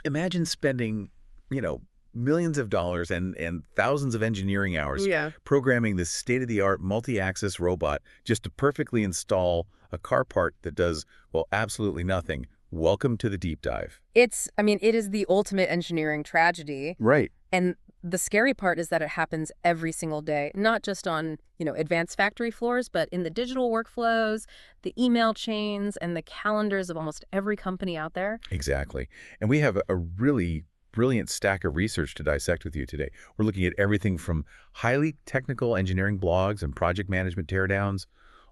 Imagine spending, you know, millions of dollars and thousands of engineering hours Yeah. programming this state-of-the-art multi-axis robot just to perfectly install a car part that does, well, absolutely nothing. Welcome to the deep dive. I mean, it is the ultimate engineering tragedy. Right. And the scary part is that it happens every single day, not just on, advanced factory floors, but in the digital workflows, the email chains, and the calendars of almost every company out there. Exactly. And we have a really brilliant stack of research to dissect with you today. We're looking at everything from highly technical engineering blogs and project management teardowns,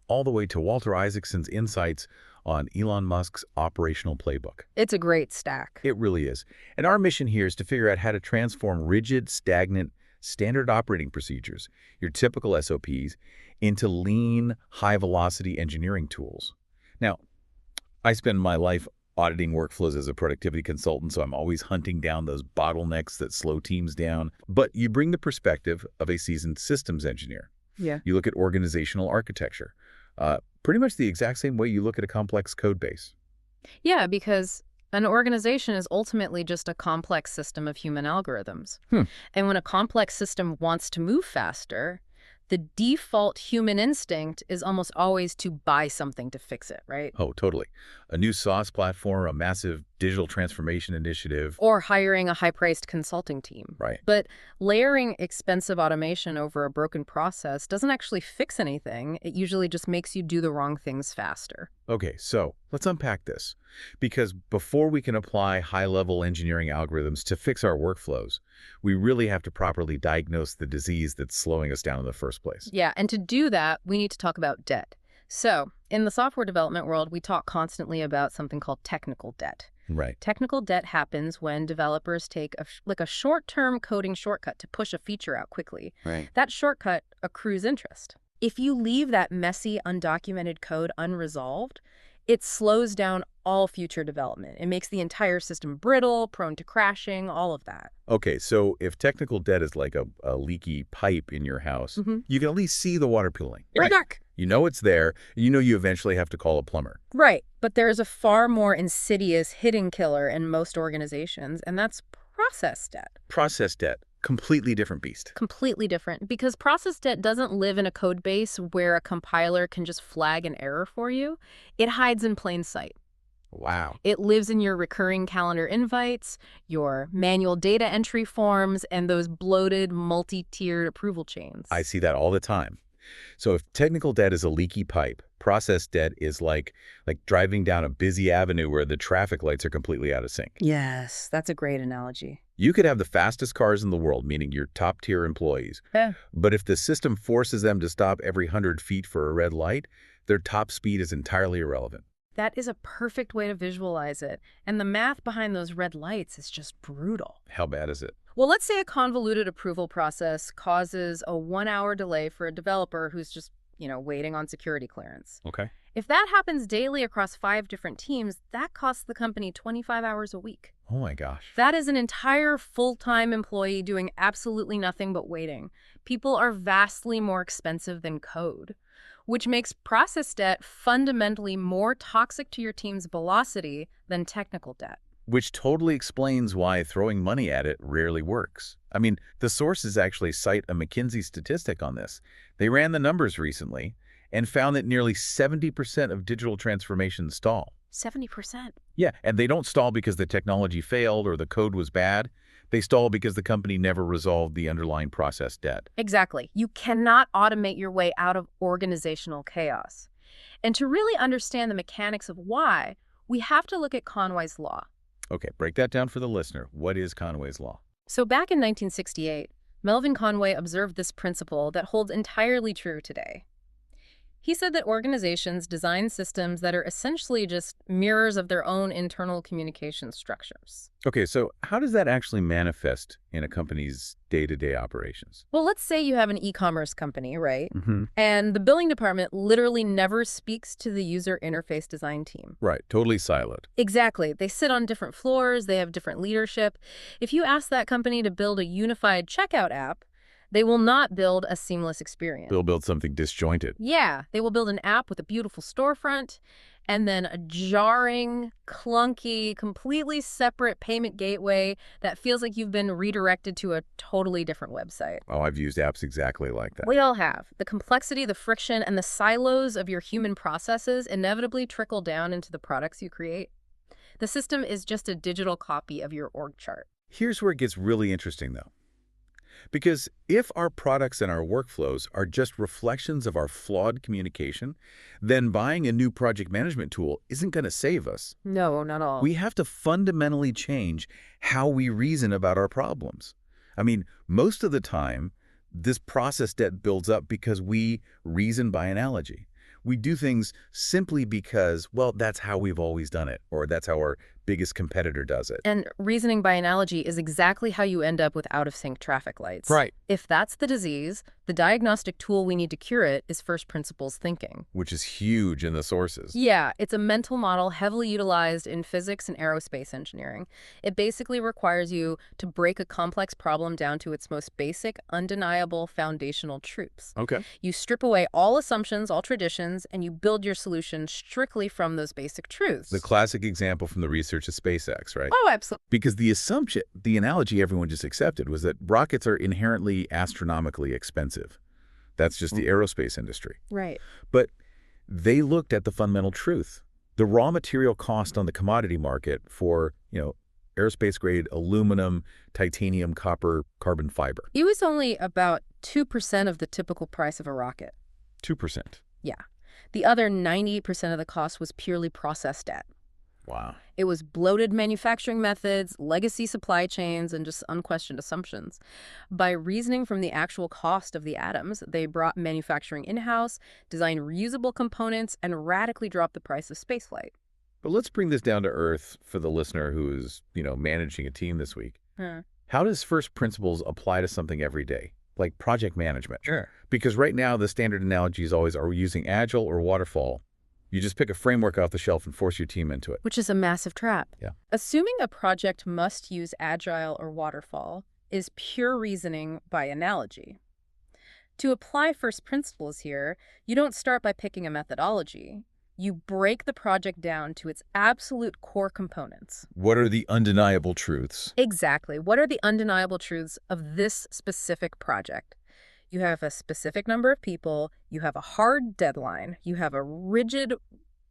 all the way to Walter Isaacson's insights on Elon Musk's operational playbook. It's a great stack. It really is. And our mission here is to figure out how to transform rigid, stagnant, standard operating procedures, your typical SOPs, into lean, high-velocity engineering tools. Now, I spend my life auditing workflows as a productivity consultant, so I'm always hunting down those bottlenecks that slow teams down. But you bring the perspective of a seasoned systems engineer. Yeah. You look at organizational architecture, pretty much the exact same way you look at a complex code base. Yeah, because an organization is ultimately just a complex system of human algorithms. Hmm. And when a complex system wants to move faster, the default human instinct is almost always to buy something to fix it, right? Oh, totally. A new SaaS platform, a massive digital transformation initiative. Or hiring a high-priced consulting team. Right. But layering expensive automation over a broken process doesn't actually fix anything. It usually just makes you do the wrong things faster. Okay, so let's unpack this. Because before we can apply high-level engineering algorithms to fix our workflows, we really have to properly diagnose the disease that's slowing us down in the first place. Yeah, and to do that, we need to talk about debt. So, in the software development world, we talk constantly about something called technical debt. Right. Technical debt happens when developers take a short-term coding shortcut to push a feature out quickly. Right. That shortcut accrues interest. If you leave that messy, undocumented code unresolved, it slows down all future development. It makes the entire system brittle, prone to crashing, all of that. Okay, so if technical debt is like a leaky pipe in your house, you can at least see the water pooling. Right. You know it's there. You know you eventually have to call a plumber. Right. But there is a far more insidious hidden killer in most organizations, and that's process debt. Process debt, completely different beast. Completely different, because process debt doesn't live in a code base where a compiler can just flag an error for you. It hides in plain sight. Wow. It lives in your recurring calendar invites, your manual data entry forms, and those bloated multi-tiered approval chains. I see that all the time. So if technical debt is a leaky pipe, process debt is like driving down a busy avenue where the traffic lights are completely out of sync. Yes, that's a great analogy. You could have the fastest cars in the world, meaning your top-tier employees. Yeah. But if the system forces them to stop every 100 feet for a red light, their top speed is entirely irrelevant. That is a perfect way to visualize it. And the math behind those red lights is just brutal. How bad is it? Well, let's say a convoluted approval process causes a 1-hour delay for a developer who's just, waiting on security clearance. Okay. If that happens daily across 5 different teams, that costs the company 25 hours a week. Oh my gosh. That is an entire full-time employee doing absolutely nothing but waiting. People are vastly more expensive than code, which makes process debt fundamentally more toxic to your team's velocity than technical debt. Which totally explains why throwing money at it rarely works. I mean, the sources actually cite a McKinsey statistic on this. They ran the numbers recently and found that nearly 70% of digital transformations stall. 70%? Yeah, and they don't stall because the technology failed or the code was bad. They stall because the company never resolved the underlying process debt. Exactly. You cannot automate your way out of organizational chaos. And to really understand the mechanics of why, we have to look at Conway's law. Okay, break that down for the listener. What is Conway's law? So back in 1968, Melvin Conway observed this principle that holds entirely true today. He said that organizations design systems that are essentially just mirrors of their own internal communication structures. Okay, so how does that actually manifest in a company's day-to-day operations? Well, let's say you have an e-commerce company, right? Mm-hmm. And the billing department literally never speaks to the user interface design team. Right, totally siloed. Exactly. They sit on different floors, they have different leadership. If you ask that company to build a unified checkout app, they will not build a seamless experience. They'll build something disjointed. Yeah, they will build an app with a beautiful storefront, and then a jarring, clunky, completely separate payment gateway that feels like you've been redirected to a totally different website. Oh, I've used apps exactly like that. We all have. The complexity, the friction, and the silos of your human processes inevitably trickle down into the products you create. The system is just a digital copy of your org chart. Here's where it gets really interesting, though. Because if our products and our workflows are just reflections of our flawed communication, then buying a new project management tool isn't going to save us. No, not all. We have to fundamentally change how we reason about our problems. I mean, most of the time, this process debt builds up because we reason by analogy. We do things simply because, well, that's how we've always done it, or that's how our biggest competitor does it. And reasoning by analogy is exactly how you end up with out-of-sync traffic lights. Right. If that's the disease, the diagnostic tool we need to cure it is first principles thinking. Which is huge in the sources. Yeah, it's a mental model heavily utilized in physics and aerospace engineering. It basically requires you to break a complex problem down to its most basic, undeniable, foundational truths. Okay. You strip away all assumptions, all traditions, and you build your solution strictly from those basic truths. The classic example from the research of SpaceX, right? Oh, absolutely. Because the analogy everyone just accepted was that rockets are inherently astronomically expensive. That's just the aerospace industry. Right. But they looked at the fundamental truth. The raw material cost on the commodity market for, aerospace-grade aluminum, titanium, copper, carbon fiber. It was only about 2% of the typical price of a rocket. 2%. Yeah. The other 98% of the cost was purely process debt. Wow. It was bloated manufacturing methods, legacy supply chains, and just unquestioned assumptions. By reasoning from the actual cost of the atoms, they brought manufacturing in-house, designed reusable components, and radically dropped the price of spaceflight. But let's bring this down to earth for the listener who is, managing a team this week. How does first principles apply to something every day, like project management? Sure. Because right now, the standard analogy is always, are we using Agile or Waterfall? You just pick a framework off the shelf and force your team into it. Which is a massive trap. Yeah. Assuming a project must use Agile or Waterfall is pure reasoning by analogy. To apply first principles here, you don't start by picking a methodology. You break the project down to its absolute core components. What are the undeniable truths? Exactly. What are the undeniable truths of this specific project? You have a specific number of people, you have a hard deadline, you have a rigid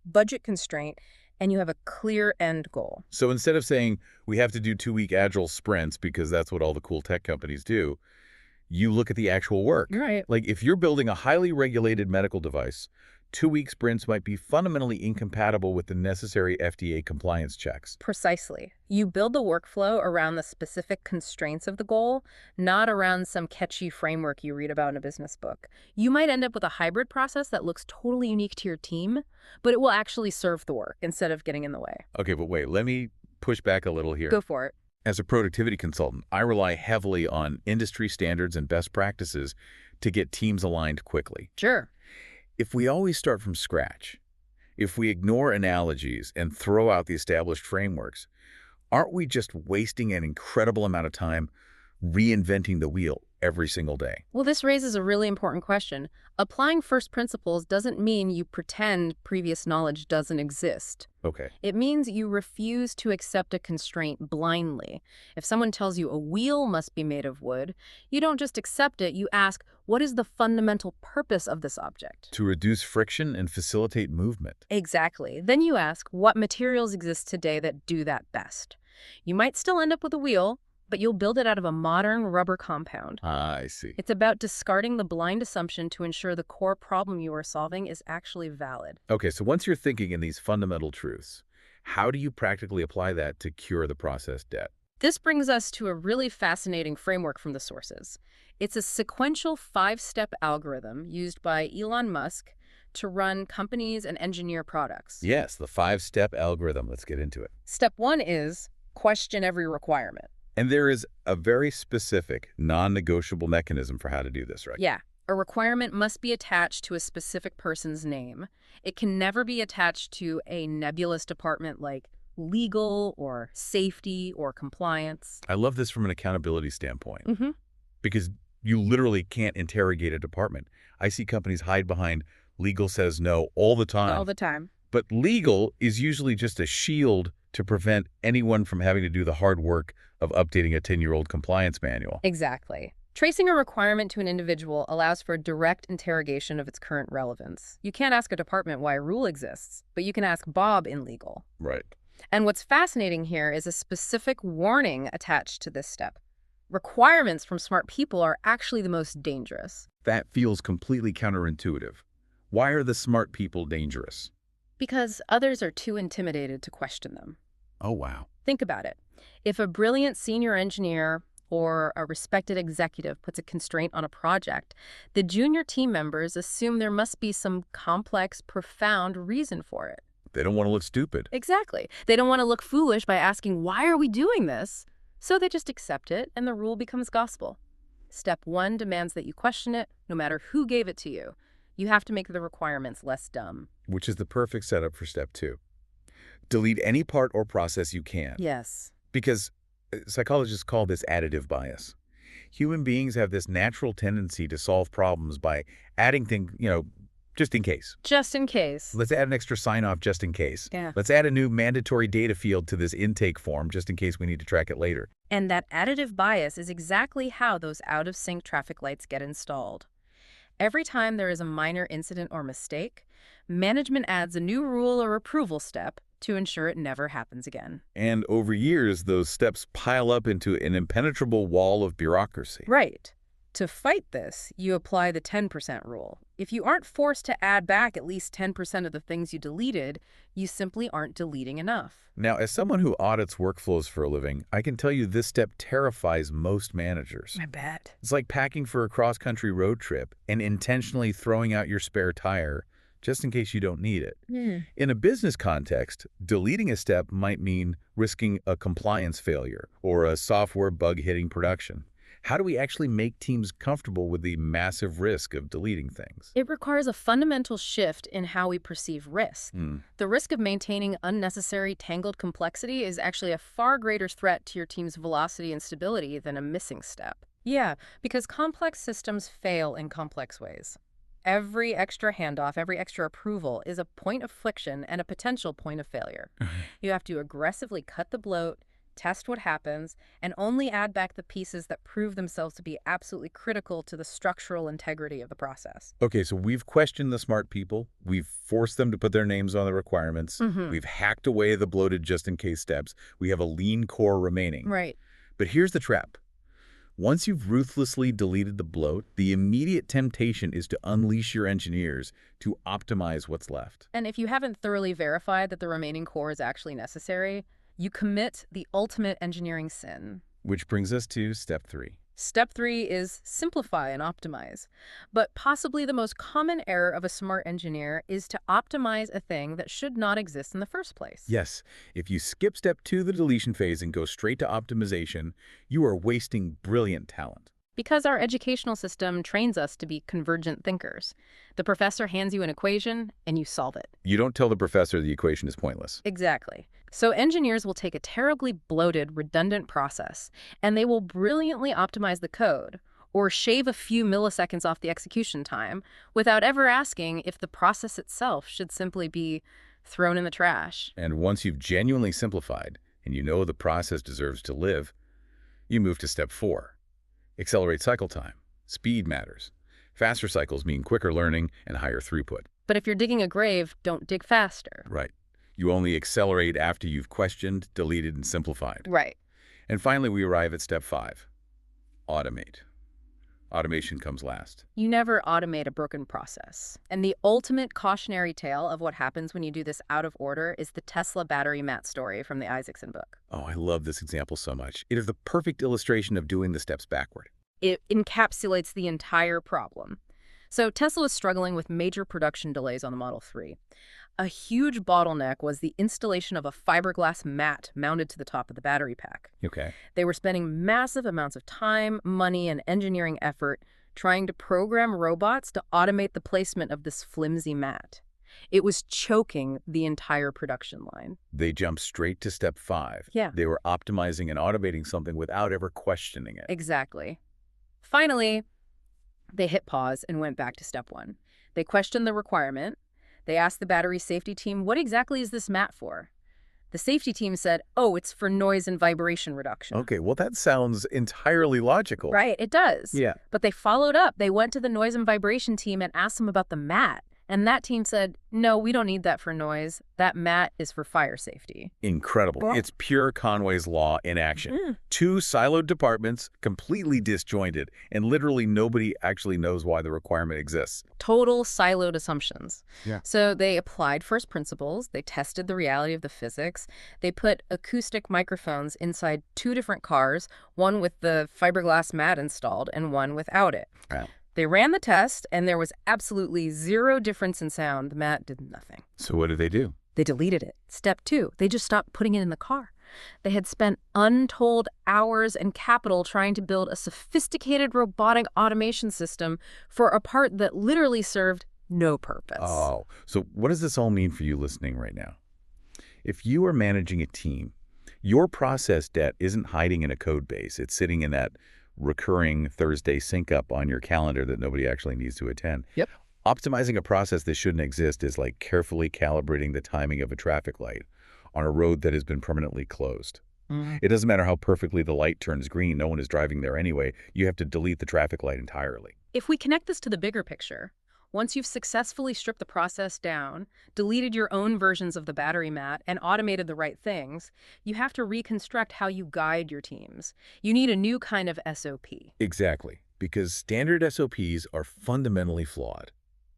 budget constraint, and you have a clear end goal. So instead of saying we have to do 2-week Agile sprints because that's what all the cool tech companies do, you look at the actual work. Right. Like if you're building a highly regulated medical device, 2-week sprints might be fundamentally incompatible with the necessary FDA compliance checks. Precisely. You build the workflow around the specific constraints of the goal, not around some catchy framework you read about in a business book. You might end up with a hybrid process that looks totally unique to your team, but it will actually serve the work instead of getting in the way. Okay, but wait, let me push back a little here. Go for it. As a productivity consultant, I rely heavily on industry standards and best practices to get teams aligned quickly. Sure. If we always start from scratch, if we ignore analogies and throw out the established frameworks, aren't we just wasting an incredible amount of time reinventing the wheel every single day? Well, this raises a really important question. Applying first principles doesn't mean you pretend previous knowledge doesn't exist. Okay. It means you refuse to accept a constraint blindly. If someone tells you a wheel must be made of wood, you don't just accept it, you ask, what is the fundamental purpose of this object? To reduce friction and facilitate movement. Exactly. Then you ask, what materials exist today that do that best? You might still end up with a wheel, but you'll build it out of a modern rubber compound. I see. It's about discarding the blind assumption to ensure the core problem you are solving is actually valid. Okay, so once you're thinking in these fundamental truths, how do you practically apply that to cure the process debt? This brings us to a really fascinating framework from the sources. It's a sequential 5-step algorithm used by Elon Musk to run companies and engineer products. Yes, the 5-step algorithm. Let's get into it. Step 1 is question every requirement. And there is a very specific, non-negotiable mechanism for how to do this, right? Yeah. A requirement must be attached to a specific person's name. It can never be attached to a nebulous department like legal or safety or compliance. I love this from an accountability standpoint Mm-hmm. because you literally can't interrogate a department. I see companies hide behind legal says no all the time. All the time. But legal is usually just a shield to prevent anyone from having to do the hard work of updating a 10-year-old compliance manual. Exactly. Tracing a requirement to an individual allows for direct interrogation of its current relevance. You can't ask a department why a rule exists, but you can ask Bob in legal. Right. And what's fascinating here is a specific warning attached to this step. Requirements from smart people are actually the most dangerous. That feels completely counterintuitive. Why are the smart people dangerous? Because others are too intimidated to question them. Oh, wow. Think about it. If a brilliant senior engineer or a respected executive puts a constraint on a project, the junior team members assume there must be some complex, profound reason for it. They don't want to look stupid. Exactly. They don't want to look foolish by asking, why are we doing this? So they just accept it, and the rule becomes gospel. Step 1 demands that you question it, no matter who gave it to you. You have to make the requirements less dumb. Which is the perfect setup for step 2. Delete any part or process you can. Yes. Because psychologists call this additive bias. Human beings have this natural tendency to solve problems by adding things, just in case. Just in case. Let's add an extra sign-off just in case. Yeah. Let's add a new mandatory data field to this intake form just in case we need to track it later. And that additive bias is exactly how those out-of-sync traffic lights get installed. Every time there is a minor incident or mistake, management adds a new rule or approval step to ensure it never happens again. And over years, those steps pile up into an impenetrable wall of bureaucracy. Right. To fight this, you apply the 10% rule. If you aren't forced to add back at least 10% of the things you deleted, you simply aren't deleting enough. Now, as someone who audits workflows for a living, I can tell you this step terrifies most managers. I bet. It's like packing for a cross-country road trip and intentionally throwing out your spare tire just in case you don't need it. In a business context, deleting a step might mean risking a compliance failure or a software bug hitting production. How do we actually make teams comfortable with the massive risk of deleting things? It requires a fundamental shift in how we perceive risk. The risk of maintaining unnecessary tangled complexity is actually a far greater threat to your team's velocity and stability than a missing step. Yeah, because complex systems fail in complex ways. Every extra handoff, every extra approval is a point of friction and a potential point of failure. You have to aggressively cut the bloat, test what happens, and only add back the pieces that prove themselves to be absolutely critical to the structural integrity of the process. Okay, so we've questioned the smart people. We've forced them to put their names on the requirements. We've hacked away the bloated just-in-case steps. We have a lean core remaining. Right. But here's the trap. Once you've ruthlessly deleted the bloat, the immediate temptation is to unleash your engineers to optimize what's left. And if you haven't thoroughly verified that the remaining core is actually necessary, you commit the ultimate engineering sin. Which brings us to step 3. Step 3 is simplify and optimize. But possibly the most common error of a smart engineer is to optimize a thing that should not exist in the first place. Yes, if you skip step 2, the deletion phase, and go straight to optimization, you are wasting brilliant talent. Because our educational system trains us to be convergent thinkers. The professor hands you an equation, and you solve it. You don't tell the professor the equation is pointless. Exactly. So engineers will take a terribly bloated, redundant process, and they will brilliantly optimize the code, or shave a few milliseconds off the execution time, without ever asking if the process itself should simply be thrown in the trash. And once you've genuinely simplified, and you know the process deserves to live, you move to step 4. Accelerate cycle time. Speed matters. Faster cycles mean quicker learning and higher throughput. But if you're digging a grave, don't dig faster. Right. You only accelerate after you've questioned, deleted, and simplified. Right. And finally, we arrive at step 5. Automate. Automation comes last. You never automate a broken process. And the ultimate cautionary tale of what happens when you do this out of order is the Tesla battery mat story from the Isaacson book. Oh, I love this example so much. It is the perfect illustration of doing the steps backward. It encapsulates the entire problem. So Tesla was struggling with major production delays on the Model 3. A huge bottleneck was the installation of a fiberglass mat mounted to the top of the battery pack. Okay. They were spending massive amounts of time, money, and engineering effort trying to program robots to automate the placement of this flimsy mat. It was choking the entire production line. They jumped straight to step 5. Yeah. They were optimizing and automating something without ever questioning it. Exactly. Finally, they hit pause and went back to step 1. They questioned the requirement. They asked the battery safety team, what exactly is this mat for? The safety team said, oh, it's for noise and vibration reduction. Okay, well, that sounds entirely logical. Right, it does. Yeah. But they followed up. They went to the noise and vibration team and asked them about the mat. And that team said, no, we don't need that for noise. That mat is for fire safety. Incredible. Well- It's pure Conway's Law in action. Two siloed departments, completely disjointed, and literally nobody actually knows why the requirement exists. Total siloed assumptions. Yeah. So they applied first principles. They tested the reality of the physics. They put acoustic microphones inside 2 different cars, one with the fiberglass mat installed and one without it. Wow. They ran the test, and there was absolutely 0 difference in sound. The mat did nothing. So what did they do? They deleted it. Step 2, they just stopped putting it in the car. They had spent untold hours and capital trying to build a sophisticated robotic automation system for a part that literally served no purpose. Oh, so what does this all mean for you listening right now? If you are managing a team, your process debt isn't hiding in a code base. It's sitting in that recurring Thursday sync up on your calendar that nobody actually needs to attend. Yep. Optimizing a process that shouldn't exist is like carefully calibrating the timing of a traffic light on a road that has been permanently closed. It doesn't matter how perfectly the light turns green. No one is driving there anyway. You have to delete the traffic light entirely. If we connect this to the bigger picture, once you've successfully stripped the process down, deleted your own versions of the battery mat, and automated the right things, you have to reconstruct how you guide your teams. You need a new kind of SOP. Exactly, because standard SOPs are fundamentally flawed.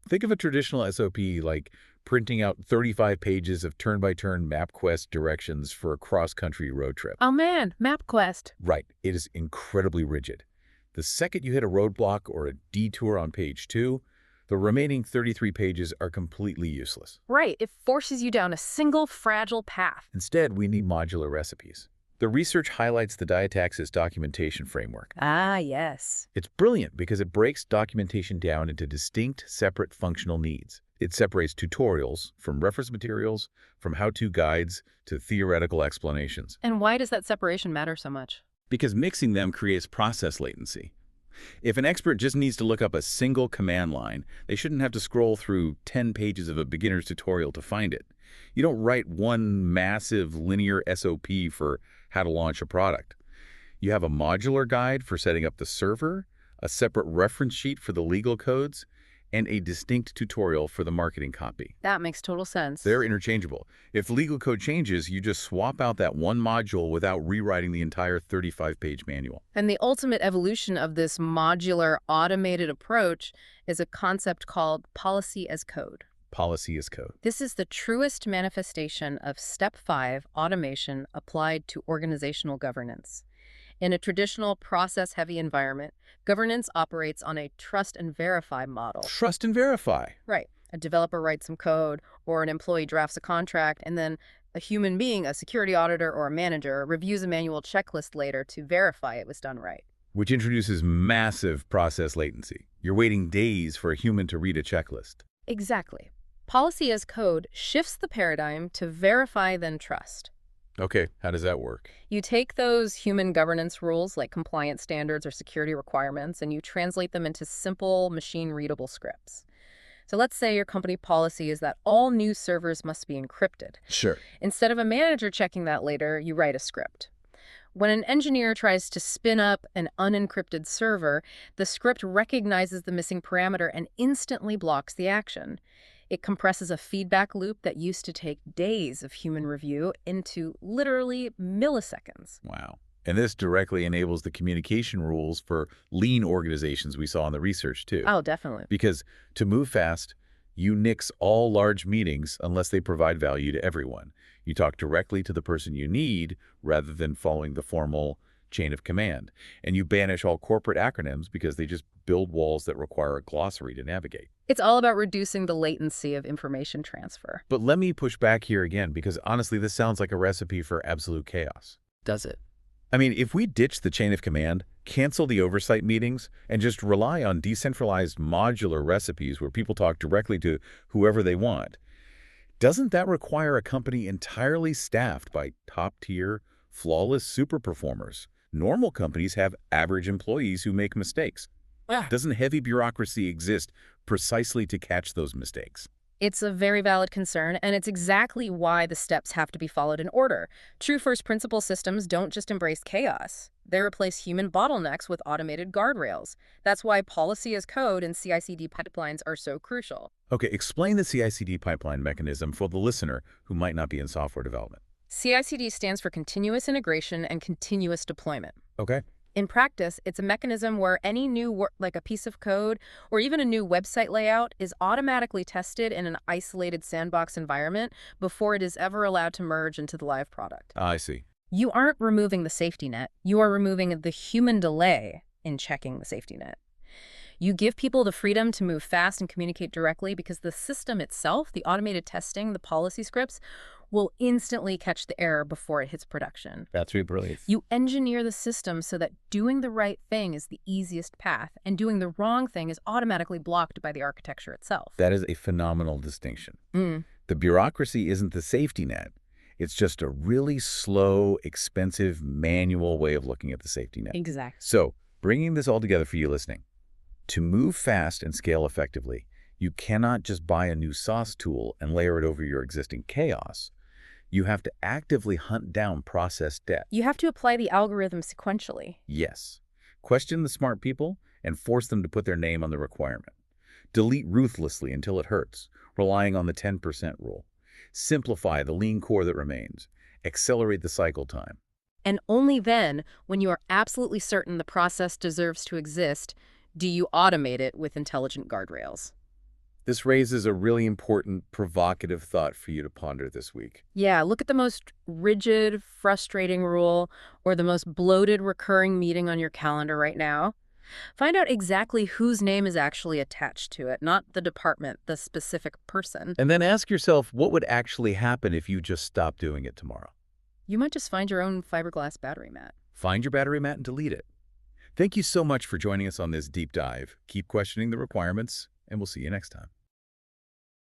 Think of a traditional SOP like printing out 35 pages of turn-by-turn MapQuest directions for a cross-country road trip. Oh man, MapQuest. Right, it is incredibly rigid. The second you hit a roadblock or a detour on page 2, the remaining 33 pages are completely useless. Right, it forces you down a single fragile path. Instead, we need modular recipes. The research highlights the Diataxis documentation framework. Ah, yes. It's brilliant because it breaks documentation down into distinct, separate functional needs. It separates tutorials from reference materials, from how-to guides to theoretical explanations. And why does that separation matter so much? Because mixing them creates process latency. If an expert just needs to look up a single command line, they shouldn't have to scroll through 10 pages of a beginner's tutorial to find it. You don't write one massive linear SOP for how to launch a product. You have a modular guide for setting up the server, a separate reference sheet for the legal codes, and a distinct tutorial for the marketing copy. That makes total sense. They're interchangeable. If legal code changes, you just swap out that one module without rewriting the entire 35-page manual. And the ultimate evolution of this modular, automated approach is a concept called policy as code. Policy as code. This is the truest manifestation of Step 5 automation applied to organizational governance. In a traditional process-heavy environment, governance operates on a trust and verify model. Trust and verify. Right. A developer writes some code, or an employee drafts a contract, and then a human being, a security auditor or a manager, reviews a manual checklist later to verify it was done right. Which introduces massive process latency. You're waiting days for a human to read a checklist. Exactly. Policy as code shifts the paradigm to verify then trust. Okay, how does that work? You take those human governance rules like compliance standards or security requirements and you translate them into simple machine-readable scripts. So let's say your company policy is that all new servers must be encrypted. Sure. Instead of a manager checking that later, you write a script. When an engineer tries to spin up an unencrypted server, the script recognizes the missing parameter and instantly blocks the action. It compresses a feedback loop that used to take days of human review into literally milliseconds. Wow. And this directly enables the communication rules for lean organizations we saw in the research too. Oh, definitely. Because to move fast, you nix all large meetings unless they provide value to everyone. You talk directly to the person you need rather than following the formal chain of command. And you banish all corporate acronyms because they just build walls that require a glossary to navigate. It's all about reducing the latency of information transfer. But let me push back here again, because honestly, this sounds like a recipe for absolute chaos. Does it? I mean, if we ditch the chain of command, cancel the oversight meetings, and just rely on decentralized modular recipes where people talk directly to whoever they want, doesn't that require a company entirely staffed by top-tier, flawless super performers? Normal companies have average employees who make mistakes. Doesn't heavy bureaucracy exist precisely to catch those mistakes? It's a very valid concern, and it's exactly why the steps have to be followed in order. True first principle systems don't just embrace chaos. They replace human bottlenecks with automated guardrails. That's why policy as code and CI/CD pipelines are so crucial. Okay, explain the CI/CD pipeline mechanism for the listener who might not be in software development. CI/CD stands for continuous integration and continuous deployment. Okay. In practice, it's a mechanism where any new work, like a piece of code or even a new website layout, is automatically tested in an isolated sandbox environment before it is ever allowed to merge into the live product. I see. You aren't removing the safety net. You are removing the human delay in checking the safety net. You give people the freedom to move fast and communicate directly because the system itself, the automated testing, the policy scripts, will instantly catch the error before it hits production. That's really brilliant. You engineer the system so that doing the right thing is the easiest path, and doing the wrong thing is automatically blocked by the architecture itself. That is a phenomenal distinction. Mm. The bureaucracy isn't the safety net. It's just a really slow, expensive, manual way of looking at the safety net. Exactly. So, bringing this all together for you listening, to move fast and scale effectively, you cannot just buy a new SaaS tool and layer it over your existing chaos. You have to actively hunt down process debt. You have to apply the algorithm sequentially. Yes. Question the smart people and force them to put their name on the requirement. Delete ruthlessly until it hurts, relying on the 10% rule. Simplify the lean core that remains. Accelerate the cycle time. And only then, when you are absolutely certain the process deserves to exist, do you automate it with intelligent guardrails. This raises a really important, provocative thought for you to ponder this week. Yeah, look at the most rigid, frustrating rule or the most bloated recurring meeting on your calendar right now. Find out exactly whose name is actually attached to it, not the department, the specific person. And then ask yourself, what would actually happen if you just stopped doing it tomorrow? You might just find your own fiberglass battery mat. Find your battery mat and delete it. Thank you so much for joining us on this deep dive. Keep questioning the requirements, and we'll see you next time.